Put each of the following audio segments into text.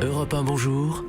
Europe 1, bonjour.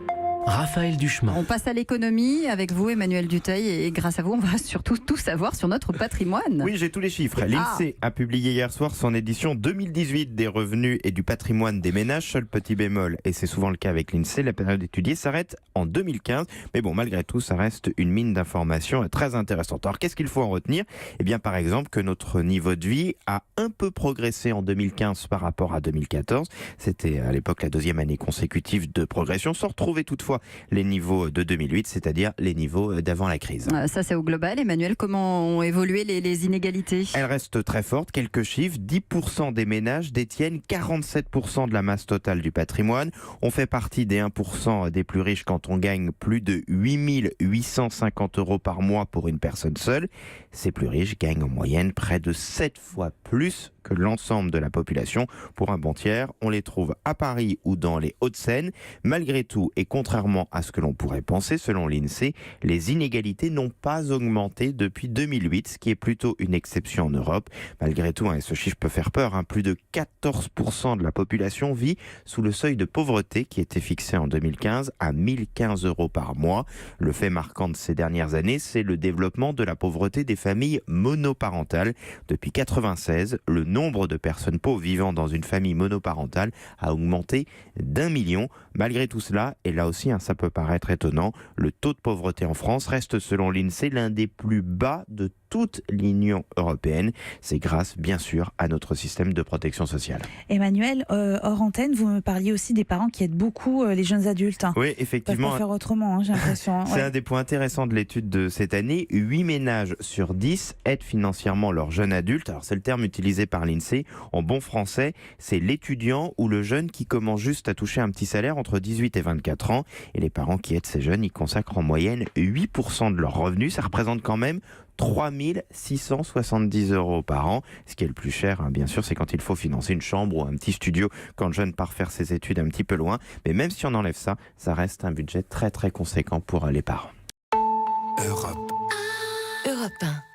Raphaël Duchemin. On passe à l'économie avec vous, Emmanuel Dutheil, et grâce à vous, on va surtout tout savoir sur notre patrimoine. Oui, j'ai tous les chiffres. L'INSEE a publié hier soir son édition 2018 des revenus et du patrimoine des ménages. Seul petit bémol, et c'est souvent le cas avec l'INSEE, la période étudiée s'arrête en 2015. Mais bon, malgré tout, ça reste une mine d'informations très intéressante. Alors, qu'est-ce qu'il faut en retenir ? Eh bien, par exemple, que notre niveau de vie a un peu progressé en 2015 par rapport à 2014. C'était à l'époque la deuxième année consécutive de progression, sans retrouver toutefois les niveaux de 2008, c'est-à-dire les niveaux d'avant la crise. Ça, c'est au global. Emmanuel, comment ont évolué les inégalités ? Elles restent très fortes. Quelques chiffres. 10% des ménages détiennent 47% de la masse totale du patrimoine. On fait partie des 1% des plus riches quand on gagne plus de 8 850 € par mois pour une personne seule. Ces plus riches gagnent en moyenne près de 7 fois plus que l'ensemble de la population. Pour un bon tiers, on les trouve à Paris ou dans les Hauts-de-Seine. Malgré tout, et contrairement à ce que l'on pourrait penser, selon l'INSEE, les inégalités n'ont pas augmenté depuis 2008, ce qui est plutôt une exception en Europe. Malgré tout, et ce chiffre peut faire peur, plus de 14% de la population vit sous le seuil de pauvreté qui était fixé en 2015 à 1 015 € par mois. Le fait marquant de ces dernières années, c'est le développement de la pauvreté des familles monoparentales. Depuis 1996, le nombre de personnes pauvres vivant dans une famille monoparentale a augmenté d'1 million. Malgré tout cela, et là aussi ça peut paraître étonnant, le taux de pauvreté en France reste selon l'INSEE l'un des plus bas de toute l'Union européenne. C'est grâce bien sûr à notre système de protection sociale. Emmanuel, hors antenne, vous me parliez aussi des parents qui aident beaucoup les jeunes adultes. Oui, effectivement. Ils peuvent pas faire autrement, j'ai l'impression. C'est un des points intéressants de l'étude de cette année. 8 ménages sur 10 aident financièrement leurs jeunes adultes. Alors c'est le terme utilisé par l'INSEE. En bon français, c'est l'étudiant ou le jeune qui commence juste à toucher un petit salaire entre 18 et 24 ans. Et les parents qui aident ces jeunes, ils consacrent en moyenne 8% de leurs revenus. Ça représente quand même 3 670 € par an. Ce qui est le plus cher, bien sûr, c'est quand il faut financer une chambre ou un petit studio quand le jeune part faire ses études un petit peu loin. Mais même si on enlève ça, ça reste un budget très très conséquent pour les parents. Europe 1.